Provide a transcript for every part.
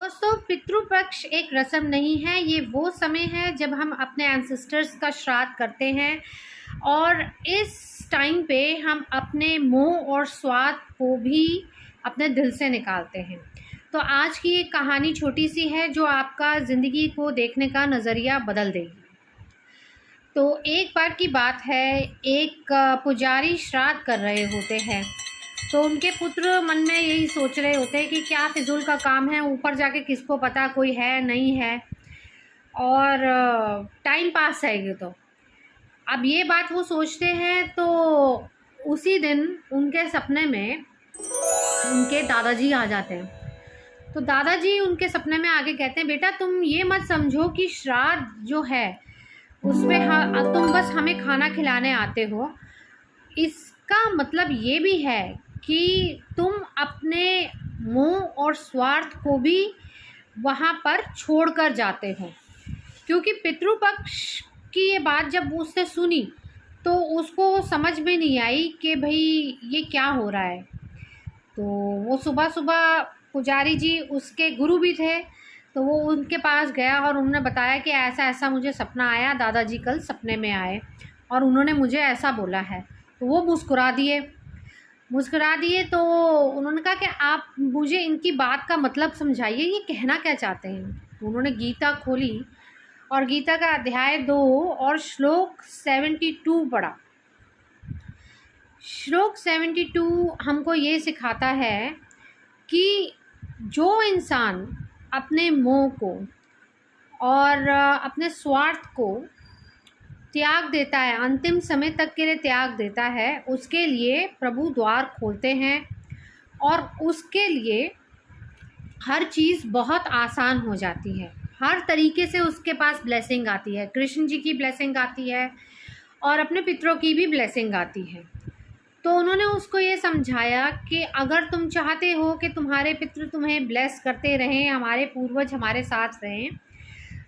दोस्तों, पितृपक्ष एक रस्म नहीं है। ये वो समय है जब हम अपने एंसेस्टर्स का श्राद्ध करते हैं और इस टाइम पे हम अपने मोह और स्वार्थ को भी अपने दिल से निकालते हैं। तो आज की एक कहानी छोटी सी है जो आपका ज़िंदगी को देखने का नज़रिया बदल देगी। तो एक बार की बात है, एक पुजारी श्राद्ध कर रहे होते हैं। तो उनके पुत्र मन में यही सोच रहे होते हैं कि क्या फिजूल का काम है, ऊपर जाके किसको पता कोई है नहीं है, और टाइम पास है ये। तो अब ये बात वो सोचते हैं। तो उसी दिन उनके सपने में उनके दादाजी आ जाते हैं। तो दादाजी उनके सपने में आके कहते हैं, बेटा तुम ये मत समझो कि श्राद्ध जो है उसमें तुम बस हमें खाना खिलाने आते हो। इसका मतलब ये भी है कि तुम अपने मोह और स्वार्थ को भी वहाँ पर छोड़कर जाते हो। क्योंकि पितृपक्ष की ये बात जब उसने सुनी तो उसको समझ में नहीं आई कि भाई ये क्या हो रहा है। तो वो सुबह सुबह पुजारी जी उसके गुरु भी थे, तो वो उनके पास गया और उन्होंने बताया कि ऐसा ऐसा मुझे सपना आया, दादाजी कल सपने में आए और उन्होंने मुझे ऐसा बोला है। तो वो मुस्कुरा दिए। तो उन्होंने कहा कि आप मुझे इनकी बात का मतलब समझाइए, ये कहना क्या चाहते हैं। तो उन्होंने गीता खोली और गीता का अध्याय 2 और श्लोक 72 पढ़ा। श्लोक 72 हमको ये सिखाता है कि जो इंसान अपने मोह को और अपने स्वार्थ को त्याग देता है, अंतिम समय तक के लिए त्याग देता है, उसके लिए प्रभु द्वार खोलते हैं और उसके लिए हर चीज़ बहुत आसान हो जाती है। हर तरीके से उसके पास ब्लेसिंग आती है। कृष्ण जी की ब्लेसिंग आती है और अपने पितरों की भी ब्लेसिंग आती है। तो उन्होंने उसको ये समझाया कि अगर तुम चाहते हो कि तुम्हारे पितृ तुम्हें ब्लेस करते रहें, हमारे पूर्वज हमारे साथ रहें,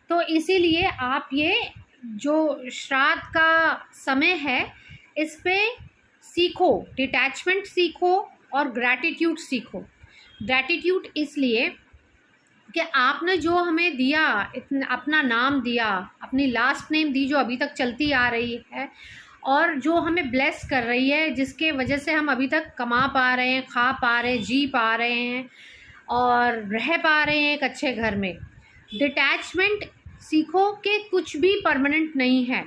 तो इसीलिए आप ये जो श्राद्ध का समय है इस पे सीखो, डिटैचमेंट सीखो और ग्रैटिट्यूड सीखो। ग्रैटिट्यूड इसलिए कि आपने जो हमें दिया, अपना नाम दिया, अपनी लास्ट नेम दी जो अभी तक चलती आ रही है और जो हमें ब्लेस कर रही है, जिसके वजह से हम अभी तक कमा पा रहे हैं, खा पा रहे हैं, जी पा रहे हैं और रह पा रहे हैं एक अच्छे घर में। डिटैचमेंट सीखो कि कुछ भी परमानेंट नहीं है।